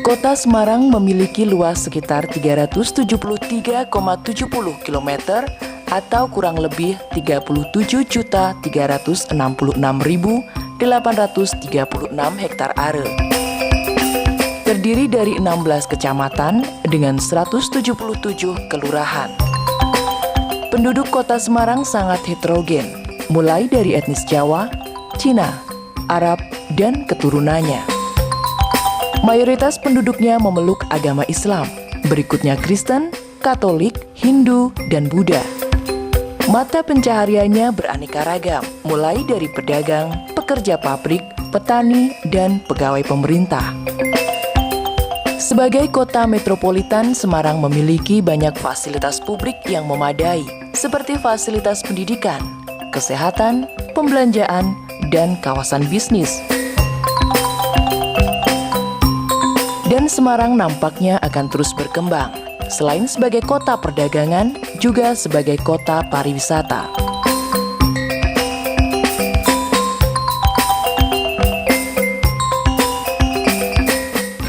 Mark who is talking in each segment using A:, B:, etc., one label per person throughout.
A: Kota Semarang memiliki luas sekitar 373,70 km atau kurang lebih 37.366.836 hektar are. Terdiri dari 16 kecamatan dengan 177 kelurahan. Penduduk Kota Semarang sangat heterogen, mulai dari etnis Jawa, Cina, Arab, dan keturunannya. Mayoritas penduduknya memeluk agama Islam, berikutnya Kristen, Katolik, Hindu, dan Buddha. Mata pencahariannya beraneka ragam, mulai dari pedagang, pekerja pabrik, petani, dan pegawai pemerintah. Sebagai kota metropolitan, Semarang memiliki banyak fasilitas publik yang memadai, seperti fasilitas pendidikan, kesehatan, pembelanjaan, dan kawasan bisnis. Dan Semarang nampaknya akan terus berkembang, selain sebagai kota perdagangan, juga sebagai kota pariwisata.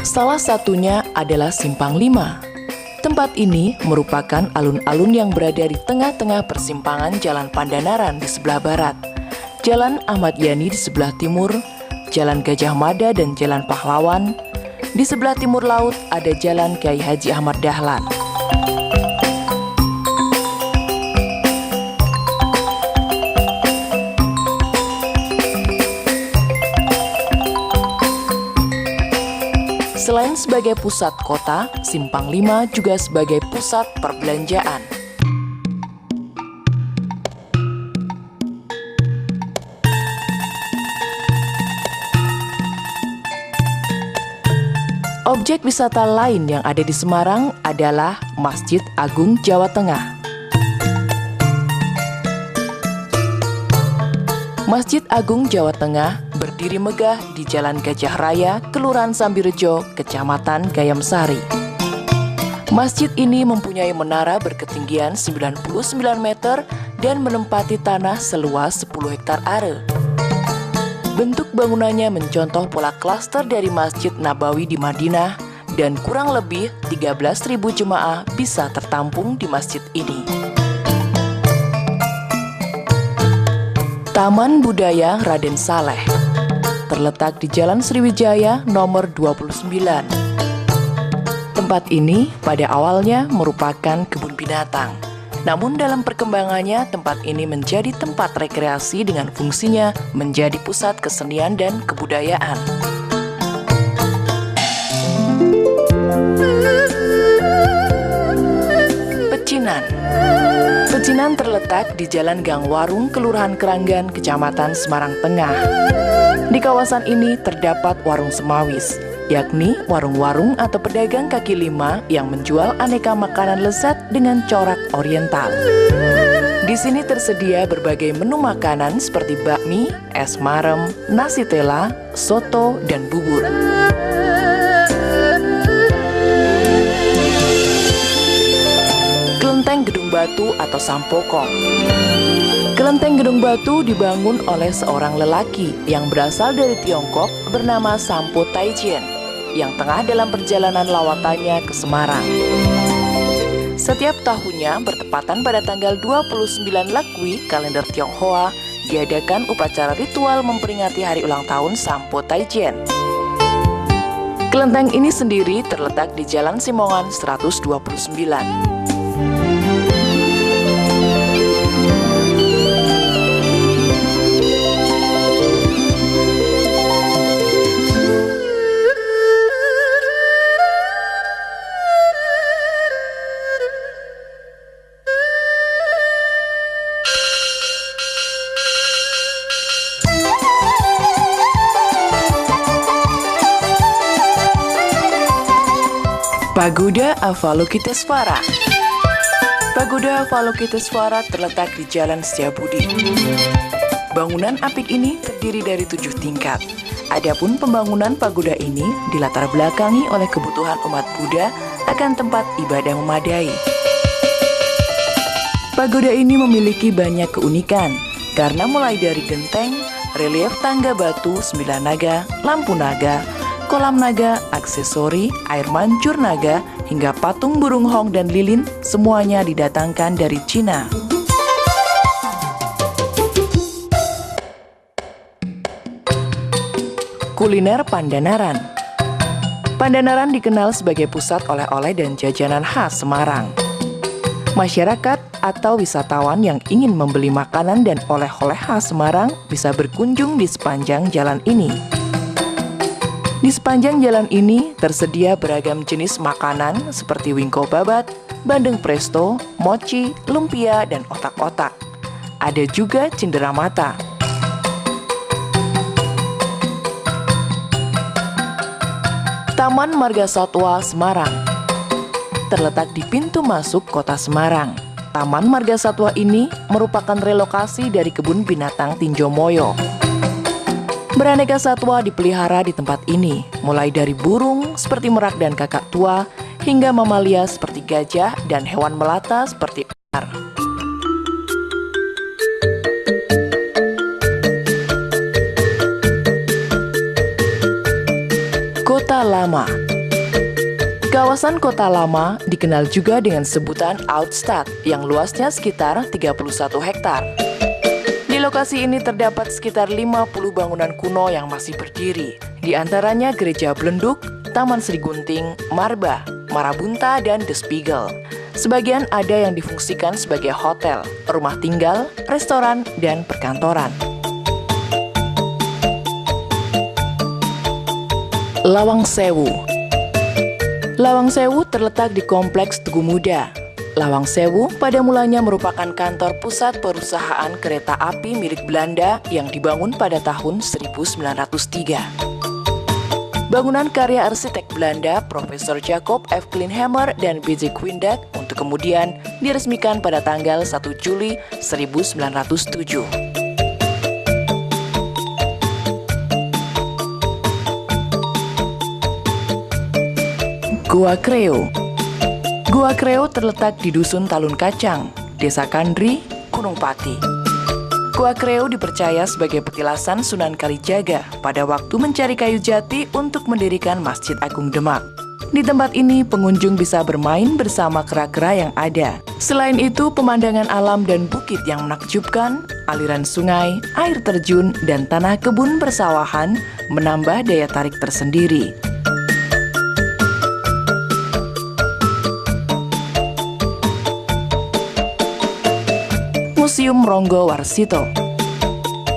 A: Salah satunya adalah Simpang 5. Tempat ini merupakan alun-alun yang berada di tengah-tengah persimpangan Jalan Pandanaran di sebelah barat, Jalan Ahmad Yani di sebelah timur, Jalan Gajah Mada dan Jalan Pahlawan. Di sebelah timur laut ada Jalan Kiai Haji Ahmad Dahlan. Selain sebagai pusat kota, Simpang 5 juga sebagai pusat perbelanjaan. Objek wisata lain yang ada di Semarang adalah Masjid Agung Jawa Tengah. Masjid Agung Jawa Tengah berdiri megah di Jalan Gajah Raya, Kelurahan Sambirejo, Kecamatan Gayam Sari. Masjid ini mempunyai menara berketinggian 99 meter dan menempati tanah seluas 10 hektar are. Bentuk bangunannya mencontoh pola klaster dari Masjid Nabawi di Madinah dan kurang lebih 13.000 jemaah bisa tertampung di masjid ini. Taman Budaya Raden Saleh terletak di Jalan Sriwijaya nomor 29. Tempat ini pada awalnya merupakan kebun binatang. Namun dalam perkembangannya, tempat ini menjadi tempat rekreasi dengan fungsinya menjadi pusat kesenian dan kebudayaan. Pecinan. Pecinan terletak di Jalan Gang Warung, Kelurahan Keranggan, Kecamatan Semarang Tengah. Di kawasan ini terdapat warung semawis, yakni warung-warung atau pedagang kaki lima yang menjual aneka makanan lezat dengan corak oriental. Di sini tersedia berbagai menu makanan seperti bakmi, es marem, nasi tela, soto, dan bubur. Kelenteng Gedung Batu atau Sampokong. Kelenteng Gedung Batu dibangun oleh seorang lelaki yang berasal dari Tiongkok bernama Sampo Taijian, yang tengah dalam perjalanan lawatannya ke Semarang. Setiap tahunnya bertepatan pada tanggal 29 Lakwi kalender Tionghoa diadakan upacara ritual memperingati hari ulang tahun Sampo Taijian. Kelenteng ini sendiri terletak di Jalan Simongan 129. Pagoda Avalokitesvara. Pagoda Avalokitesvara terletak di Jalan Setiabudi. Bangunan apik ini terdiri dari 7 tingkat. Adapun pembangunan pagoda ini dilatar belakangi oleh kebutuhan umat Buddha akan tempat ibadah memadai. Pagoda ini memiliki banyak keunikan karena mulai dari genteng, relief tangga batu 9 naga, lampu naga, kolam naga, aksesori, air mancur naga, hingga patung burung hong dan lilin, semuanya didatangkan dari Cina. Kuliner Pandanaran. Pandanaran dikenal sebagai pusat oleh-oleh dan jajanan khas Semarang. Masyarakat atau wisatawan yang ingin membeli makanan dan oleh-oleh khas Semarang bisa berkunjung di sepanjang jalan ini. Di sepanjang jalan ini tersedia beragam jenis makanan seperti wingko babat, bandeng presto, mochi, lumpia, dan otak-otak. Ada juga cenderamata. Taman Marga Satwa Semarang terletak di pintu masuk kota Semarang. Taman Marga Satwa ini merupakan relokasi dari kebun binatang Tinjomoyo. Beraneka satwa dipelihara di tempat ini, mulai dari burung seperti merak dan kakak tua, hingga mamalia seperti gajah dan hewan melata seperti ular. Kota Lama. Kawasan Kota Lama dikenal juga dengan sebutan Oudstad yang luasnya sekitar 31 hektar. Di lokasi ini terdapat sekitar 50 bangunan kuno yang masih berdiri. Di antaranya Gereja Blenduk, Taman Sri Gunting, Marba, Marabunta, dan The Spiegel. Sebagian ada yang difungsikan sebagai hotel, rumah tinggal, restoran, dan perkantoran. Lawang Sewu. Lawang Sewu terletak di Kompleks Tugu Muda. Lawang Sewu pada mulanya merupakan kantor pusat perusahaan kereta api milik Belanda yang dibangun pada tahun 1903. Bangunan karya arsitek Belanda Profesor Jacob F. Kleinhammer dan B.J. Quindak untuk kemudian diresmikan pada tanggal 1 Juli 1907. Goa Kreo. Goa Kreo terletak di Dusun Talun Kacang, Desa Kandri, Gunung Pati. Goa Kreo dipercaya sebagai petilasan Sunan Kalijaga pada waktu mencari kayu jati untuk mendirikan Masjid Agung Demak. Di tempat ini, pengunjung bisa bermain bersama kera-kera yang ada. Selain itu, pemandangan alam dan bukit yang menakjubkan, aliran sungai, air terjun, dan tanah kebun persawahan menambah daya tarik tersendiri. Museum Ronggo Warsito.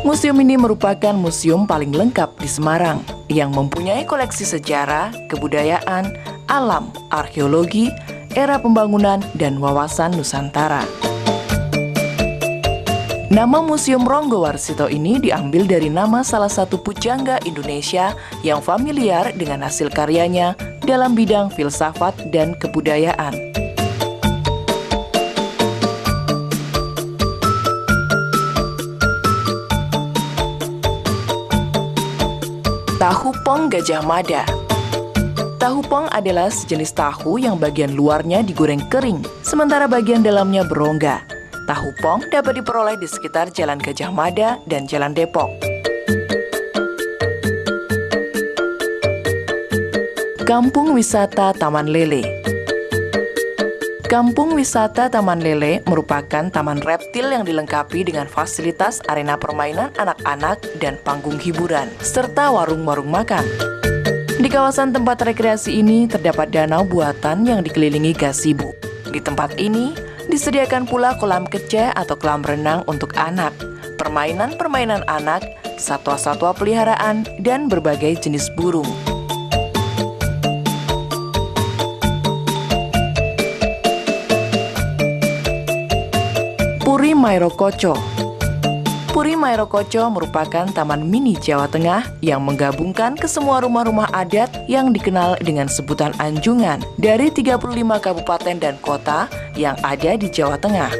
A: Museum ini merupakan museum paling lengkap di Semarang yang mempunyai koleksi sejarah, kebudayaan, alam, arkeologi, era pembangunan, dan wawasan Nusantara. Nama Museum Ronggo Warsito ini diambil dari nama salah satu pujangga Indonesia yang familiar dengan hasil karyanya dalam bidang filsafat dan kebudayaan. Tahu Pong Gajah Mada. Tahu pong adalah sejenis tahu yang bagian luarnya digoreng kering, sementara bagian dalamnya berongga. Tahu pong dapat diperoleh di sekitar Jalan Gajah Mada dan Jalan Depok. Kampung Wisata Taman Lele. Kampung Wisata Taman Lele merupakan taman reptil yang dilengkapi dengan fasilitas arena permainan anak-anak dan panggung hiburan, serta warung-warung makan. Di kawasan tempat rekreasi ini terdapat danau buatan yang dikelilingi gazebo. Di tempat ini disediakan pula kolam kecil atau kolam renang untuk anak, permainan-permainan anak, satwa-satwa peliharaan, dan berbagai jenis burung. Puri Mairokocho. Puri Mairokocho merupakan taman mini Jawa Tengah yang menggabungkan ke semua rumah-rumah adat yang dikenal dengan sebutan anjungan dari 35 kabupaten dan kota yang ada di Jawa Tengah.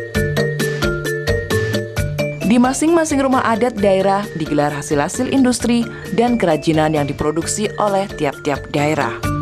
A: Di masing-masing rumah adat daerah digelar hasil-hasil industri dan kerajinan yang diproduksi oleh tiap-tiap daerah.